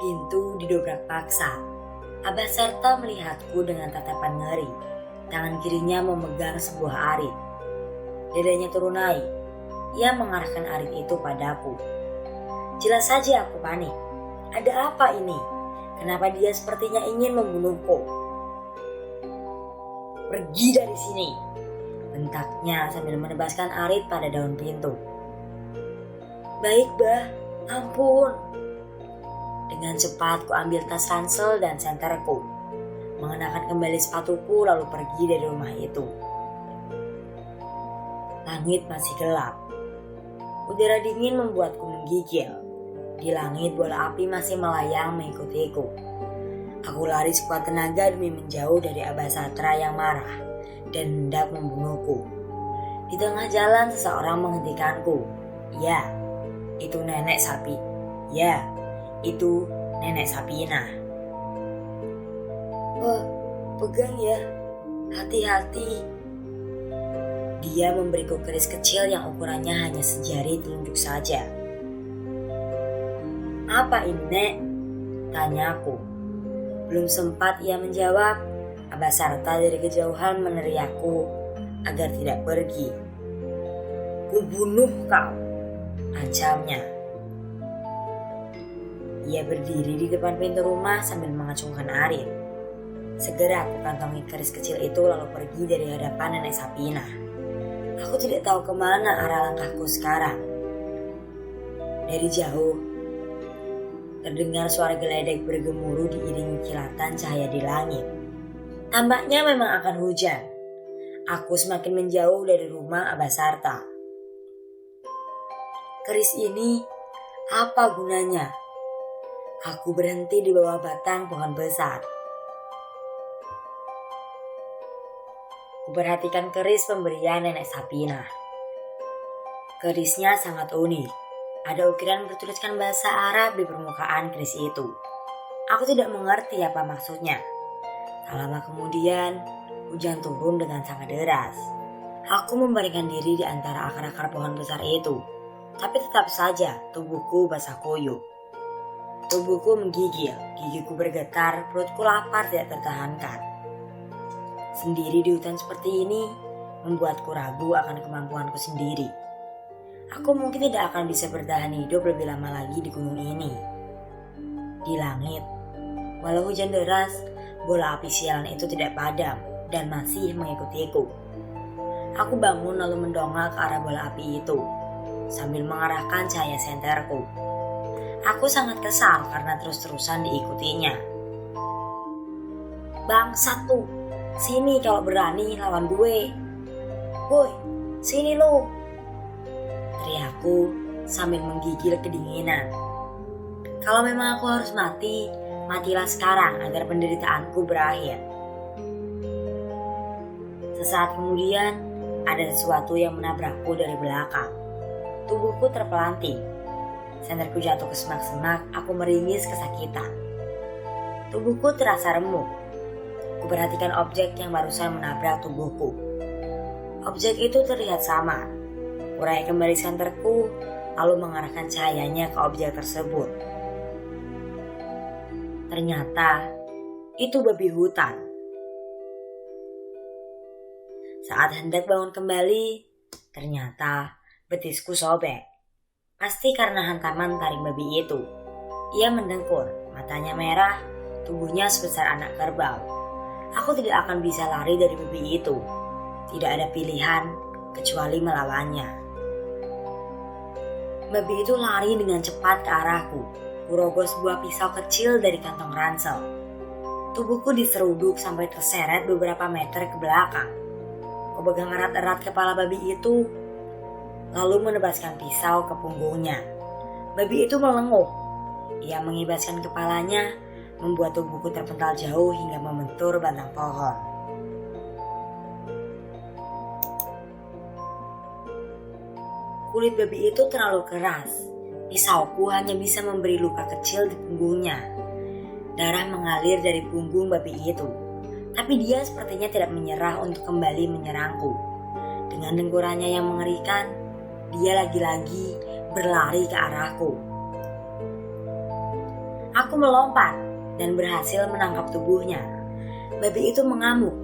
Pintu didobrak paksa. Abah Sarta melihatku dengan tatapan ngeri. Tangan kirinya memegang sebuah arit. Dadanya turun naik. Ia mengarahkan arit itu padaku. Jelas saja aku panik. Ada apa ini? Kenapa dia sepertinya ingin membunuhku? Pergi dari sini, bentaknya sambil menebaskan arit pada daun pintu. Baik, Bah, ampun. Dengan cepat ku ambil tas ransel dan senterku, mengenakan kembali sepatuku lalu pergi dari rumah itu. Langit masih gelap. Udara dingin membuatku menggigil. Di langit bola api masih melayang mengikutiku. Aku lari sekuat tenaga demi menjauh dari Abah Satra yang marah dan hendak membunuhku. Di tengah jalan seseorang menghentikanku. Ya, itu nenek sapi. Ya, itu nenek Sapina. Pegang ya, hati-hati. Dia memberiku keris kecil yang ukurannya hanya sejari telunjuk saja. Apa ini, Nek? Tanyaku. Belum sempat ia menjawab, Abah Sarta dari kejauhan meneriakku agar tidak pergi. Kubunuh kau, ancamnya. Ia berdiri di depan pintu rumah sambil mengacungkan arit. Segera aku kantongi keris kecil itu lalu pergi dari hadapan nenek Sapina. Aku tidak tahu kemana arah langkahku sekarang. Dari jauh, terdengar suara geledek bergemuruh diiringi kilatan cahaya di langit. Tampaknya memang akan hujan. Aku semakin menjauh dari rumah Abah Sarta. Keris ini, apa gunanya? Aku berhenti di bawah batang pohon besar. Kuperhatikan keris pemberian nenek Sapina. Kerisnya sangat unik. Ada ukiran bertuliskan bahasa Arab di permukaan keris itu. Aku tidak mengerti apa maksudnya. Tak lama kemudian, hujan turun dengan sangat deras. Aku membaringkan diri di antara akar-akar pohon besar itu. Tapi tetap saja tubuhku basah kuyup. Tubuhku menggigil, gigiku bergetar, perutku lapar tidak tertahankan. Sendiri di hutan seperti ini, membuatku ragu akan kemampuanku sendiri. Aku mungkin tidak akan bisa bertahan hidup lebih lama lagi di gunung ini. Di langit, walau hujan deras, bola api sialan itu tidak padam dan masih mengikutiku. Aku bangun lalu mendongak ke arah bola api itu, sambil mengarahkan cahaya senterku. Aku sangat kesal karena terus-terusan diikutinya. Bangsat tuh, sini kalau berani lawan gue. Woi, sini lo. Teriakku sambil menggigil kedinginan. Kalau memang aku harus mati, matilah sekarang agar penderitaanku berakhir. Sesaat kemudian, ada sesuatu yang menabrakku dari belakang. Tubuhku terpelanting. Senterku jatuh ke semak-semak, aku meringis kesakitan. Tubuhku terasa remuk. Kuperhatikan objek yang barusan menabrak tubuhku. Objek itu terlihat samar. Kurai kembali senterku, lalu mengarahkan cahayanya ke objek tersebut. Ternyata, itu babi hutan. Saat hendak bangun kembali, ternyata betisku sobek. Pasti karena hantaman taring babi itu. Ia mendengkur, matanya merah, tubuhnya sebesar anak kerbau. Aku tidak akan bisa lari dari babi itu. Tidak ada pilihan kecuali melawannya. Babi itu lari dengan cepat ke arahku. Kurogoh sebuah pisau kecil dari kantong ransel. Tubuhku diseruduk sampai terseret beberapa meter ke belakang. Kupegang erat-erat kepala babi itu, lalu menebaskan pisau ke punggungnya. Babi itu melenguh. Ia mengibaskan kepalanya, membuat tubuhku terpental jauh hingga membentur batang pohon. Kulit babi itu terlalu keras. Pisauku hanya bisa memberi luka kecil di punggungnya. Darah mengalir dari punggung babi itu. Tapi dia sepertinya tidak menyerah untuk kembali menyerangku. Dengan dengkurannya yang mengerikan, dia lagi-lagi berlari ke arahku. Aku Aku melompat dan berhasil menangkap tubuhnya. Babi itu mengamuk.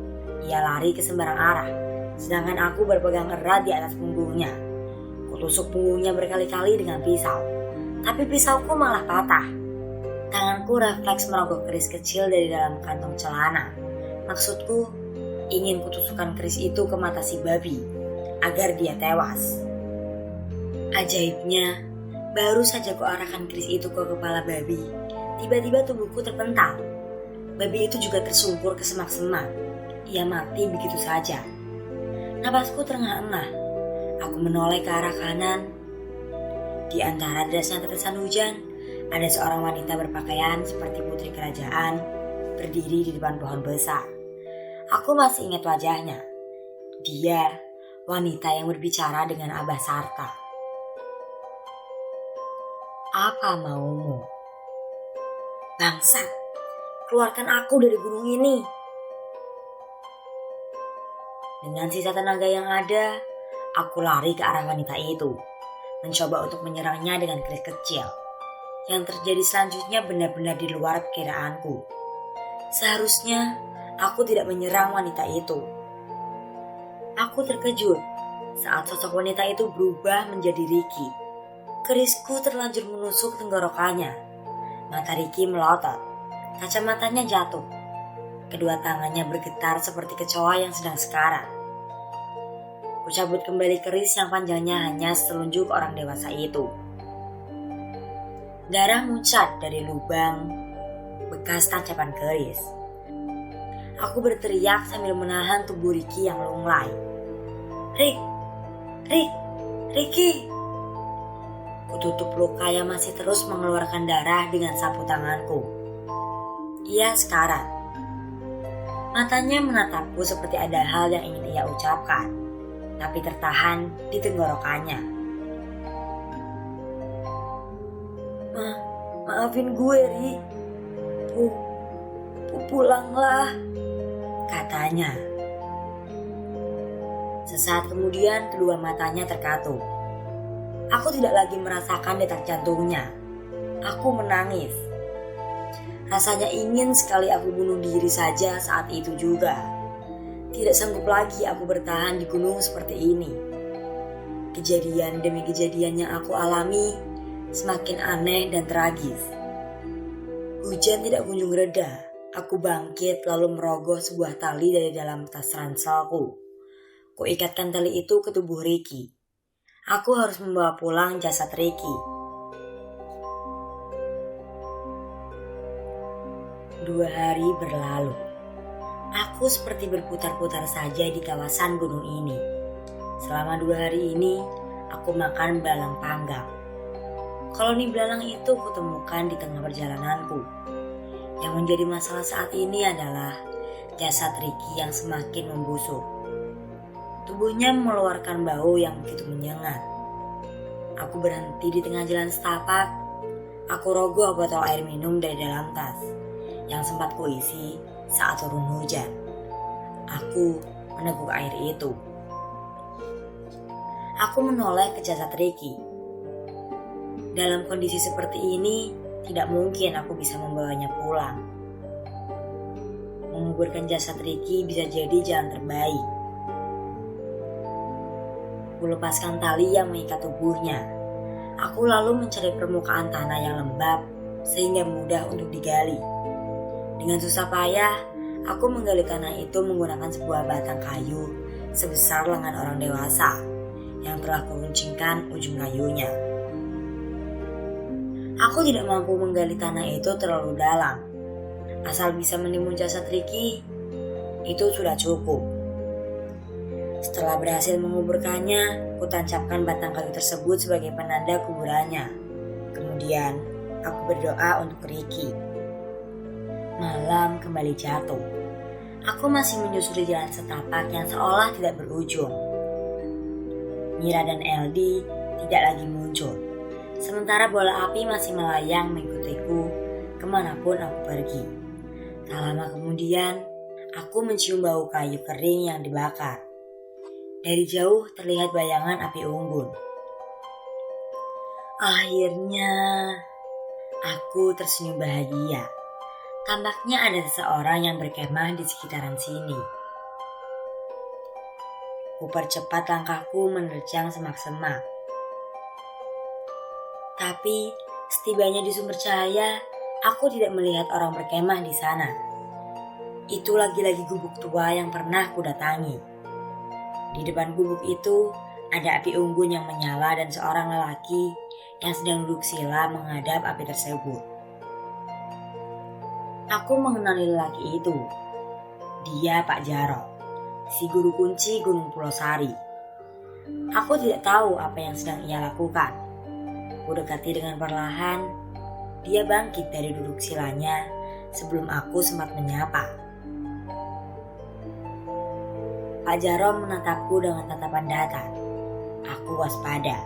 Ia lari ke sembarang arah, sedangkan aku berpegang erat di atas punggungnya. Kutusuk punggungnya berkali-kali dengan pisau, tapi pisauku malah patah. Tanganku refleks merogoh keris kecil dari dalam kantong celana. Maksudku, ingin kutusukkan keris itu ke mata si babi, agar dia tewas. Ajaibnya, baru saja kuarahkan keris itu ke kepala babi, tiba-tiba tubuhku terpental. Babi itu juga tersungkur ke semak-semak. Ia mati begitu saja. Napasku terengah-engah. Aku menoleh ke arah kanan. Di antara derasnya tetesan hujan, ada seorang wanita berpakaian seperti putri kerajaan berdiri di depan pohon besar. Aku masih ingat wajahnya. Dia, wanita yang berbicara dengan Abah Sarta. Apa maumu? Bangsat, keluarkan aku dari gunung ini. Dengan sisa tenaga yang ada, aku lari ke arah wanita itu, mencoba untuk menyerangnya dengan keris kecil. Yang terjadi selanjutnya benar-benar di luar perkiraanku. Seharusnya aku tidak menyerang wanita itu. Aku terkejut saat sosok wanita itu berubah menjadi Ricky. Kerisku terlanjur menusuk tenggorokannya. Mata Ricky melotot, kacamatanya jatuh. Kedua tangannya bergetar seperti kecoa yang sedang sekarat. Kucabut kembali keris yang panjangnya hanya setelunjuk orang dewasa itu. Darah muncat dari lubang bekas tancapan keris. Aku berteriak sambil menahan tubuh Ricky yang lunglai. Ricky! Kututup luka yang masih terus mengeluarkan darah dengan sapu tanganku. Ia sekarat. Matanya menatapku seperti ada hal yang ingin ia ucapkan, tapi tertahan di tenggorokannya. Maafin gue, Ri. Pulanglah, katanya. Sesaat kemudian kedua matanya terkatup. Aku tidak lagi merasakan detak jantungnya. Aku menangis. Rasanya ingin sekali aku bunuh diri saja saat itu juga. Tidak sanggup lagi aku bertahan di gunung seperti ini. Kejadian demi kejadian yang aku alami semakin aneh dan tragis. Hujan tidak kunjung reda. Aku bangkit lalu merogoh sebuah tali dari dalam tas ranselku. Kuikatkan tali itu ke tubuh Ricky. Aku harus membawa pulang jasad Ricky. 2 hari berlalu. Aku seperti berputar-putar saja di kawasan gunung ini. Selama 2 hari ini, aku makan belalang panggang. Koloni belalang itu kutemukan di tengah perjalananku. Yang menjadi masalah saat ini adalah jasad Ricky yang semakin membusuk. Tubuhnya mengeluarkan bau yang begitu menyengat. Aku berhenti di tengah jalan setapak. Aku rogoh botol air minum dari dalam tas yang sempat kuisi saat turun hujan. Aku meneguk air itu. Aku menoleh ke jasad Ricky. Dalam kondisi seperti ini, tidak mungkin aku bisa membawanya pulang. Menguburkan jasad Ricky bisa jadi jalan terbaik. Aku lepaskan tali yang mengikat tubuhnya. Aku lalu mencari permukaan tanah yang lembab sehingga mudah untuk digali. Dengan susah payah, aku menggali tanah itu menggunakan sebuah batang kayu sebesar lengan orang dewasa yang telah kuruncingkan ujung kayunya. Aku tidak mampu menggali tanah itu terlalu dalam. Asal bisa menimbun jasad Ricky, itu sudah cukup. Setelah berhasil menguburkannya, kutancapkan batang kayu tersebut sebagai penanda kuburannya. Kemudian, aku berdoa untuk Ricky. Malam kembali jatuh. Aku masih menyusuri jalan setapak yang seolah tidak berujung. Mira dan Eldi tidak lagi muncul. Sementara bola api masih melayang mengikutiku kemanapun aku pergi. Tak lama kemudian, aku mencium bau kayu kering yang dibakar. Dari jauh terlihat bayangan api unggun. Akhirnya, aku Aku tersenyum bahagia. Tampaknya ada seseorang yang berkemah di sekitaran sini. Kupercepat langkahku menerjang semak-semak. Tapi setibanya di sumber cahaya, aku tidak melihat orang berkemah di sana. Itu lagi-lagi gubuk tua yang pernah kudatangi. Di depan gubuk itu ada api unggun yang menyala dan seorang lelaki yang sedang duduk sila menghadap api tersebut. Aku mengenali lelaki itu. Dia Pak Jarot, si guru kunci Gunung Pulau Sari. Aku tidak tahu apa yang sedang ia lakukan. Ku dekati dengan perlahan. Dia bangkit dari duduk silanya sebelum aku sempat menyapa. Pak Jarot menatapku dengan tatapan datar. Aku waspada.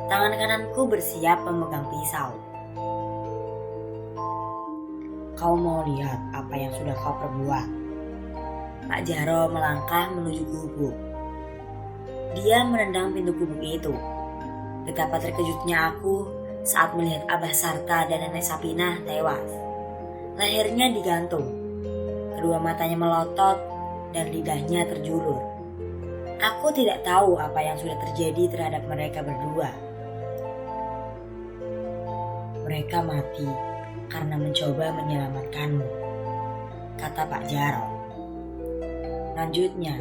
Tangan kananku bersiap memegang pisau. Kau mau lihat apa yang sudah kau perbuat? Pak Jarot melangkah menuju gubuk. Dia menendang pintu gubuk itu. Betapa terkejutnya aku saat melihat Abah Sarta dan Nenek Sapinah tewas. Lehernya digantung. Kedua matanya melotot dan lidahnya terjulur. Aku tidak tahu apa yang sudah terjadi terhadap mereka berdua. Mereka mati karena mencoba menyelamatkanmu, kata Pak Jarot. Lanjutnya,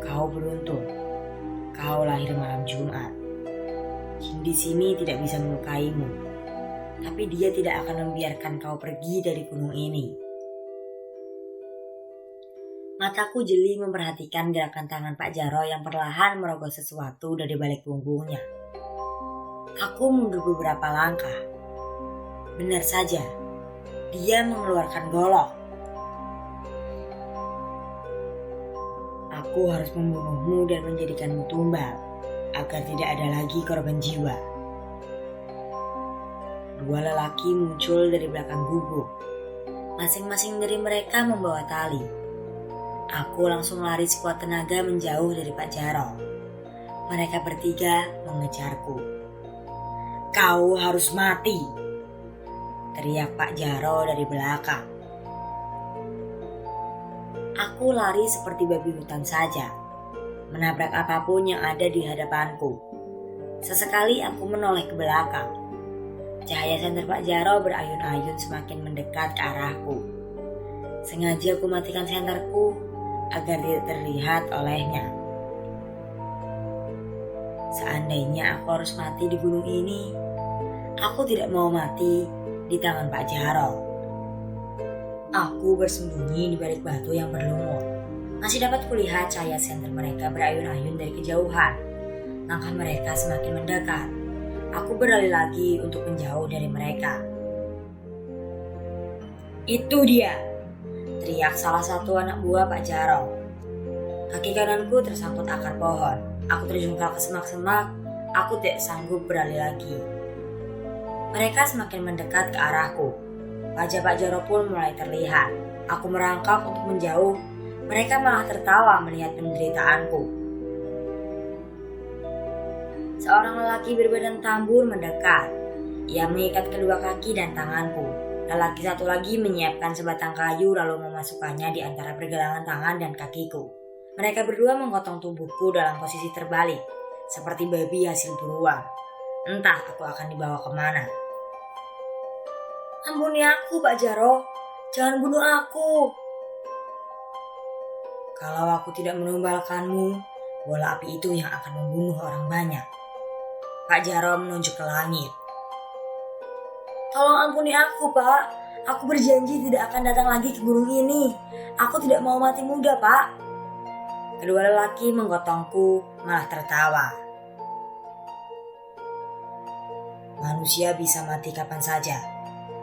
kau beruntung. Kau lahir malam Jumat. Jin di sini tidak bisa melukaimu, tapi dia tidak akan membiarkan kau pergi dari gunung ini. Mataku jeli memperhatikan gerakan tangan Pak Jarot yang perlahan merogoh sesuatu dari balik punggungnya. Aku mundur beberapa langkah. Benar saja, dia mengeluarkan golok. Aku harus membunuhmu dan menjadikanmu tumbal, agar tidak ada lagi korban jiwa. Dua lelaki muncul dari belakang gubuk. Masing-masing dari mereka membawa tali. Aku langsung lari sekuat tenaga menjauh dari Pak Jarot. Mereka bertiga mengejarku. Kau harus mati, teriak Pak Jarot dari belakang. Aku lari seperti babi hutan saja, menabrak apapun yang ada di hadapanku. Sesekali aku menoleh ke belakang. Cahaya senter Pak Jarot berayun-ayun semakin mendekat ke arahku. Sengaja aku matikan senterku agar tidak terlihat olehnya. Seandainya aku harus mati di gunung ini, aku tidak mau mati di tangan Pak Jarot. Aku bersembunyi di balik batu yang berlumut. Masih dapat kulihat cahaya senter mereka berayun-ayun dari kejauhan. Langkah mereka semakin mendekat. Aku beralih lagi untuk menjauh dari mereka. Itu dia, teriak salah satu anak buah Pak Jarot. Kaki kananku tersangkut akar pohon. Aku terjungkal ke semak-semak. Aku tidak sanggup beralih lagi. Mereka semakin mendekat ke arahku. Wajah Pak Jarot pun mulai terlihat. Aku merangkak untuk menjauh. Mereka malah tertawa melihat penderitaanku. Seorang lelaki berbadan tambur mendekat. Ia mengikat kedua kaki dan tanganku. Lelaki satu lagi menyiapkan sebatang kayu lalu memasukkannya di antara pergelangan tangan dan kakiku. Mereka berdua menggotong tubuhku dalam posisi terbalik, seperti babi hasil buruan. Entah aku akan dibawa kemana. Ampuni aku, Pak Jarot. Jangan bunuh aku. Kalau aku tidak menumbalkanmu, bola api itu yang akan membunuh orang banyak. Pak Jarot menunjuk ke langit. Tolong ampuni aku, Pak. Aku berjanji tidak akan datang lagi ke gunung ini. Aku tidak mau mati muda, Pak. Kedua lelaki menggotongku malah tertawa. Manusia bisa mati kapan saja.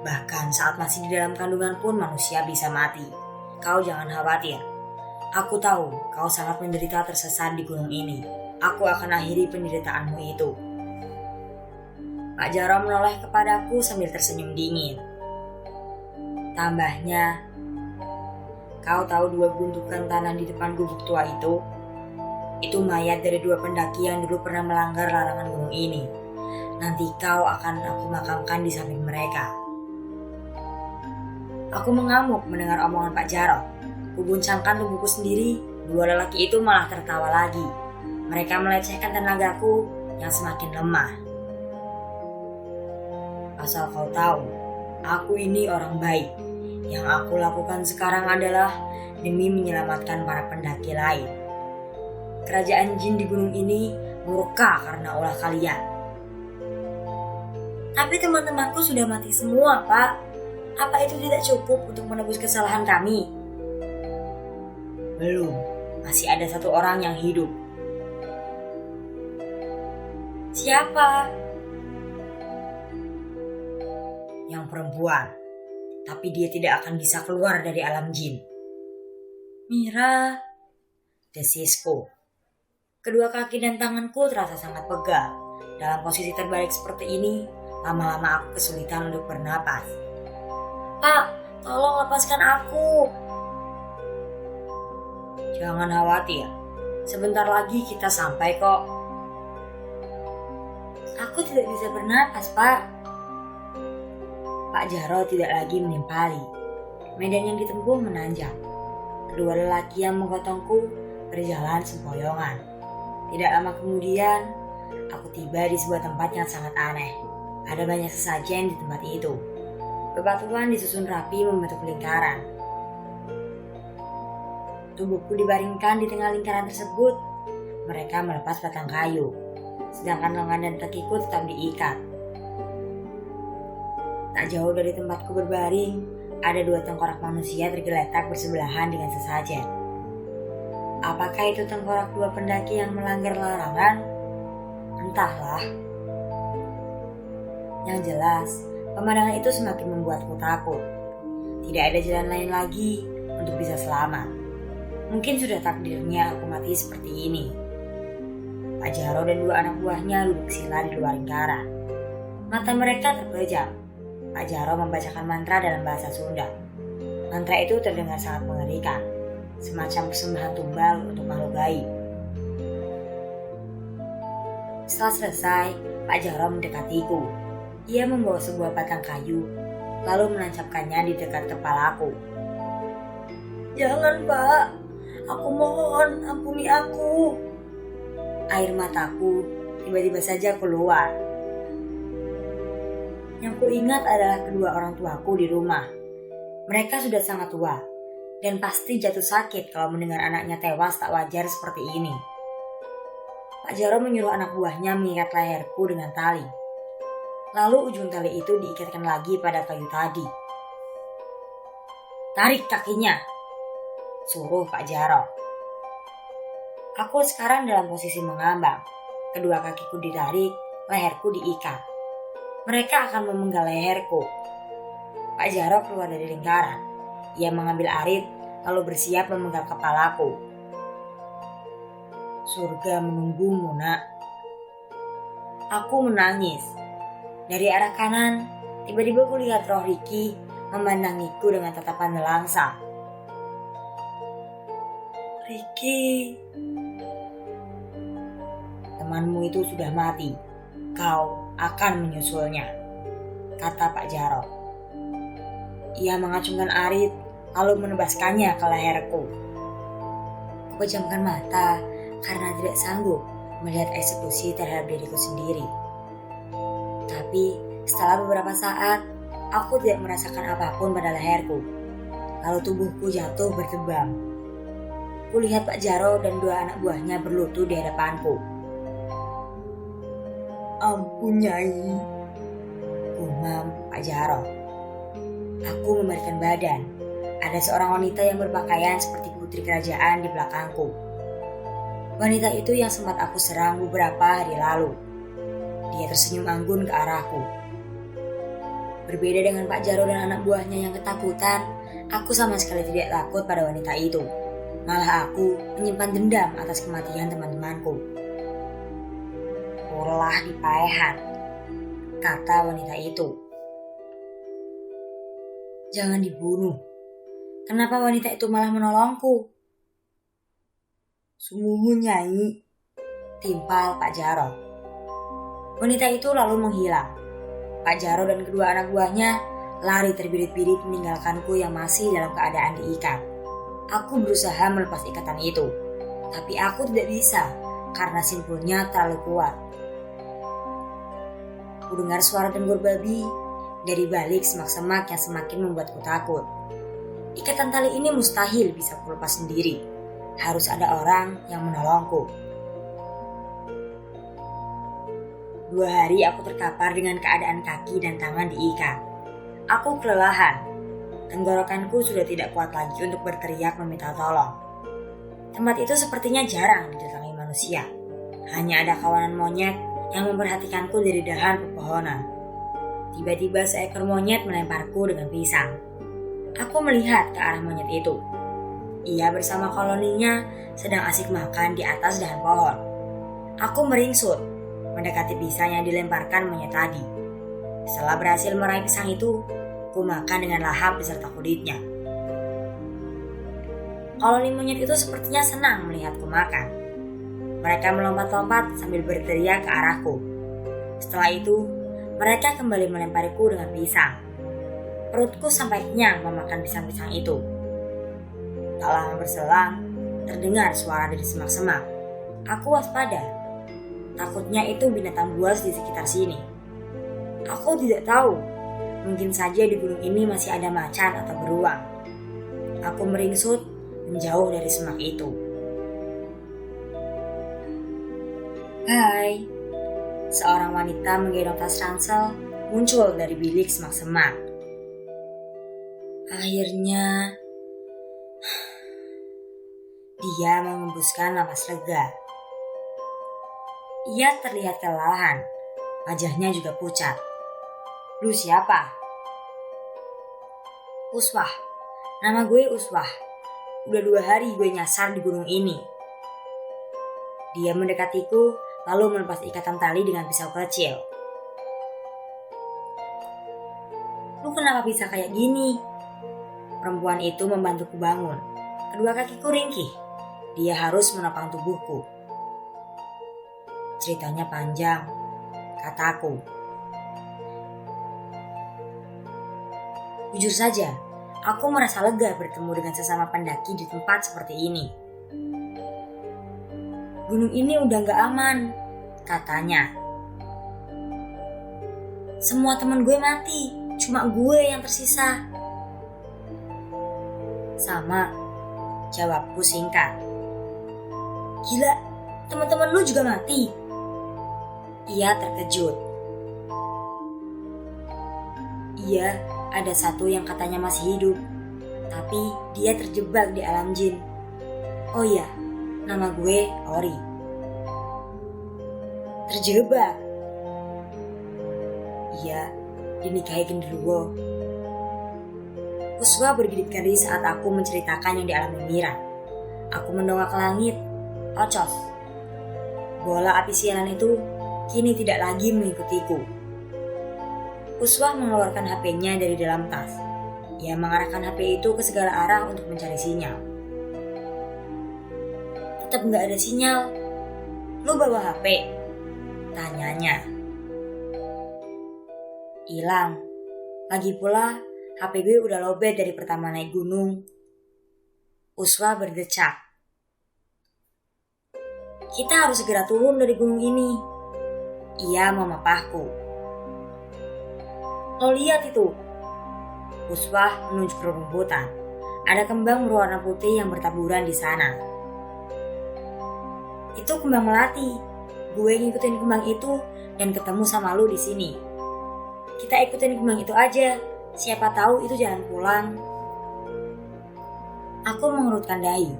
Bahkan saat masih di dalam kandungan pun manusia bisa mati. Kau jangan khawatir. Aku tahu kau sangat menderita tersesat di gunung ini. Aku akan akhiri penderitaanmu itu. Pak Jarot menoleh kepadaku sambil tersenyum dingin. Tambahnya, kau tahu dua gundukan tanah di depan gubuk tua itu? Itu mayat dari dua pendaki yang dulu pernah melanggar larangan gunung ini. Nanti kau akan aku makamkan di samping mereka. Aku mengamuk mendengar omongan Pak Jarot. Kuguncangkan tubuhku sendiri, dua lelaki itu malah tertawa lagi. Mereka melecehkan tenagaku yang semakin lemah. Asal kau tahu, aku ini orang baik. Yang aku lakukan sekarang adalah demi menyelamatkan para pendaki lain. Kerajaan jin di gunung ini murka karena ulah kalian. Tapi teman-temanku sudah mati semua, Pak. Apa itu tidak cukup untuk menebus kesalahan kami? Belum, masih ada satu orang yang hidup. Siapa? Yang perempuan. Tapi dia tidak akan bisa keluar dari alam jin. Mira, desisku. Kedua kaki dan tanganku terasa sangat pegal. Dalam posisi terbalik seperti ini, lama-lama aku kesulitan untuk bernapas. Pak, tolong lepaskan aku. Jangan khawatir, sebentar lagi kita sampai kok. Aku tidak bisa bernapas, Pak. Pak Jarot tidak lagi menimpali. Medan yang ditempuh menanjak. Kedua lelaki yang menggotongku berjalan sempoyongan. Tidak lama kemudian, aku tiba di sebuah tempat yang sangat aneh. Ada banyak sesajen di tempat itu. Bebatuan disusun rapi membentuk lingkaran. Tubuhku dibaringkan di tengah lingkaran tersebut. Mereka melepas batang kayu, sedangkan lengan dan kakiku tetap diikat. Tak jauh dari tempatku berbaring, ada dua tengkorak manusia tergeletak bersebelahan dengan sesajen. Apakah itu tengkorak dua pendaki yang melanggar larangan? Entahlah. Yang jelas, pemandangan itu semakin membuatku takut. Tidak ada jalan lain lagi untuk bisa selamat. Mungkin sudah takdirnya aku mati seperti ini. Pak Jarot dan dua anak buahnya duduk sila di luar lingkaran. Mata mereka terpejam. Pak Jarot membacakan mantra dalam bahasa Sunda. Mantra itu terdengar sangat mengerikan, semacam persembahan tumbal untuk makhluk gaib. Setelah selesai, Pak Jarot mendekatiku. Ia membawa sebuah batang kayu, lalu menancapkannya di dekat kepalaku. Jangan, Pak. Aku mohon, ampuni aku. Air mataku tiba-tiba saja keluar. Yang kuingat adalah kedua orang tuaku di rumah. Mereka sudah sangat tua dan pasti jatuh sakit kalau mendengar anaknya tewas tak wajar seperti ini. Pak Jarot menyuruh anak buahnya mengikat leherku dengan tali. Lalu ujung tali itu diikatkan lagi pada kayu tadi. Tarik kakinya, suruh Pak Jarot. Aku sekarang dalam posisi mengambang. Kedua kakiku ditarik, leherku diikat. Mereka akan memenggal leherku. Pak Jarot keluar dari lingkaran. Ia mengambil arit, lalu bersiap memenggal kepalaku. Surga menunggumu, nak. Aku menangis. Dari arah kanan, tiba-tiba kulihat roh Riki memandangiku dengan tatapan nelangsa. Riki, temanmu itu sudah mati. Kau akan menyusulnya, kata Pak Jarot. Ia mengacungkan arit, lalu menebaskannya ke leherku. Aku pejamkan mata karena tidak sanggup melihat eksekusi terhadap diriku sendiri. Tapi setelah beberapa saat, aku tidak merasakan apapun pada leherku. Lalu tubuhku jatuh bertebam. Kulihat Pak Jarot dan dua anak buahnya berlutut di hadapanku. Ampun, Nyai, gumam Pak Jarot. Aku membalikan badan. Ada seorang wanita yang berpakaian seperti putri kerajaan di belakangku. Wanita itu yang sempat aku serang beberapa hari lalu. Dia tersenyum anggun ke arahku. Berbeda dengan Pak Jarot dan anak buahnya yang ketakutan, aku sama sekali tidak takut pada wanita itu. Malah aku menyimpan dendam atas kematian teman-temanku. Ulah dipaehan, kata wanita itu. Jangan dibunuh. Kenapa wanita itu malah menolongku? Sungguh, Nyai, timpal Pak Jarot. Wanita itu lalu menghilang. Pak Jarot dan kedua anak buahnya lari terbirit-birit meninggalkanku yang masih dalam keadaan diikat. Aku berusaha melepas ikatan itu, tapi aku tidak bisa karena simpulnya terlalu kuat. Kudengar suara denggur babi dari balik semak-semak yang semakin membuatku takut. Ikatan tali ini mustahil bisa kulepas sendiri. Harus ada orang yang menolongku. 2 hari aku terkapar dengan keadaan kaki dan tangan diikat. Aku kelelahan. Tenggorokanku sudah tidak kuat lagi untuk berteriak meminta tolong. Tempat itu sepertinya jarang didatangi manusia. Hanya ada kawanan monyet yang memperhatikanku dari dahan pepohonan. Tiba-tiba seekor monyet melemparku dengan pisang. Aku melihat ke arah monyet itu. Ia bersama koloninya sedang asik makan di atas dahan pohon. Aku meringsut, mendekati pisang yang dilemparkan monyet tadi. Setelah berhasil meraih pisang itu, ku makan dengan lahap beserta kulitnya. Koloni monyet itu sepertinya senang melihatku makan. Mereka melompat-lompat sambil berteriak ke arahku. Setelah itu, mereka kembali melempariku dengan pisang. Perutku sampai kenyang memakan pisang-pisang itu. Tak lama berselang, terdengar suara dari semak-semak. Aku waspada. Takutnya itu binatang buas di sekitar sini. Aku tidak tahu. Mungkin saja di gunung ini masih ada macan atau beruang. Aku meringsut menjauh dari semak itu. Hai. Seorang wanita menggendong tas ransel muncul dari bilik semak-semak. Akhirnya, dia mengembuskan napas lega. Ia terlihat kelelahan, wajahnya juga pucat. Lu siapa? Uswah, nama gue Uswah. Udah 2 hari gue nyasar di gunung ini. Dia mendekatiku lalu melepas ikatan tali dengan pisau kecil. Lu kenapa bisa kayak gini? Perempuan itu membantuku bangun. Kedua kakiku ringkih. Dia harus menopang tubuhku. Ceritanya panjang, kataku. Jujur saja, aku merasa lega bertemu dengan sesama pendaki di tempat seperti ini. Gunung ini udah gak aman, katanya. Semua teman gue mati, cuma gue yang tersisa. Sama, jawabku singkat. Gila, teman-teman lu juga mati? Ia terkejut. Iya, ada satu yang katanya masih hidup, tapi dia terjebak di alam jin. Oh iya, nama gue Ori. Terjebak? Iya, dinikahi genderuwo. Uswa bergidik geri saat aku menceritakan yang dialami Mira. Aku mendongak ke langit. Ocos. Bola api sialan itu kini tidak lagi mengikutiku. Uswah mengeluarkan HP-nya dari dalam tas. Ia mengarahkan HP itu ke segala arah untuk mencari sinyal. Tetap gak ada sinyal. Lu bawa HP? Tanyanya. Hilang. Lagi pula, HP gue udah lobet dari pertama naik gunung. Uswah berdecak. Kita harus segera turun dari gunung ini. Ia memapahku. Lo lihat itu. Uswah menunjuk ke rumputan. Ada kembang berwarna putih yang bertaburan di sana. Itu kembang melati. Gue ngikutin kembang itu dan ketemu sama lu di sini. Kita ikutin kembang itu aja. Siapa tahu itu jalan pulang. Aku mengerutkan dahi.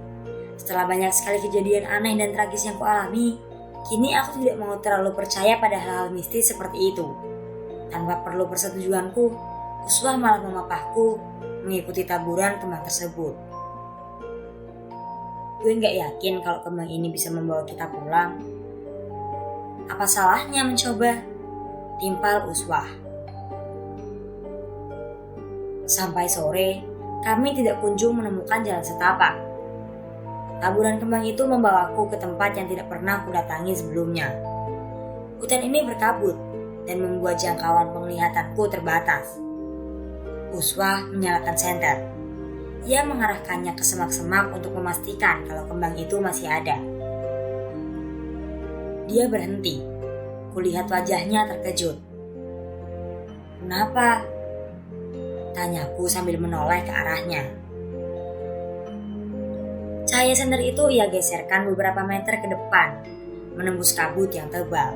Setelah banyak sekali kejadian aneh dan tragis yang kualami, kini aku tidak mau terlalu percaya pada hal-hal mistis seperti itu. Tanpa perlu persetujuanku, Uswah malah memapahku mengikuti taburan kembang tersebut. Gue gak yakin kalau kembang ini bisa membawa kita pulang. Apa salahnya mencoba? Timpal Uswah. Sampai sore, kami tidak kunjung menemukan jalan setapak. Taburan kembang itu membawaku ke tempat yang tidak pernah kudatangi sebelumnya. Hutan ini berkabut dan membuat jangkauan penglihatanku terbatas. Uswah menyalakan senter. Ia mengarahkannya ke semak-semak untuk memastikan kalau kembang itu masih ada. Dia berhenti. Kulihat wajahnya terkejut. "Kenapa?" tanyaku sambil menoleh ke arahnya. Cahaya senter itu ia geserkan beberapa meter ke depan, menembus kabut yang tebal.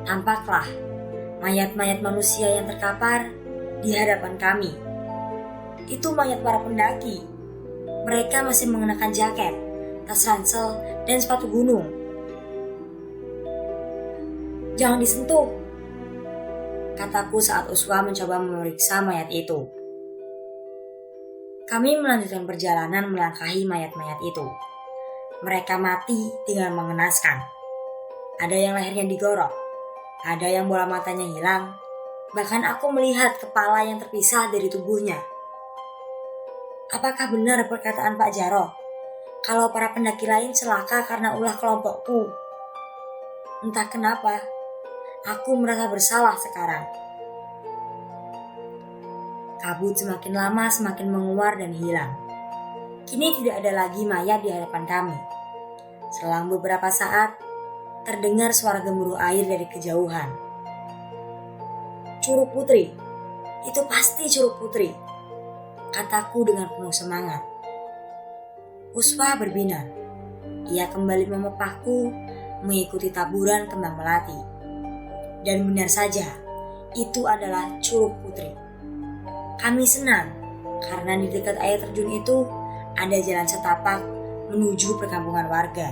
Tampaklah mayat-mayat manusia yang terkapar di hadapan kami. Itu mayat para pendaki. Mereka masih mengenakan jaket, tas ransel, dan sepatu gunung. "Jangan disentuh," kataku saat Uswah mencoba memeriksa mayat itu. Kami melanjutkan perjalanan melangkahi mayat-mayat itu. Mereka mati dengan mengenaskan. Ada yang lehernya digorok, ada yang bola matanya hilang, bahkan aku melihat kepala yang terpisah dari tubuhnya. Apakah benar perkataan Pak Jarod kalau para pendaki lain celaka karena ulah kelompokku? Entah kenapa, aku merasa bersalah sekarang. Kabut semakin lama semakin menguar dan hilang. Kini tidak ada lagi mayat di hadapan kami. Selang beberapa saat, terdengar suara gemuruh air dari kejauhan. "Curug Putri, itu pasti Curug Putri," kataku dengan penuh semangat. Uswah berbinar. Ia kembali memepahku mengikuti taburan kembang melati. Dan benar saja, itu adalah Curug Putri. Kami senang karena di dekat air terjun itu ada jalan setapak menuju perkampungan warga.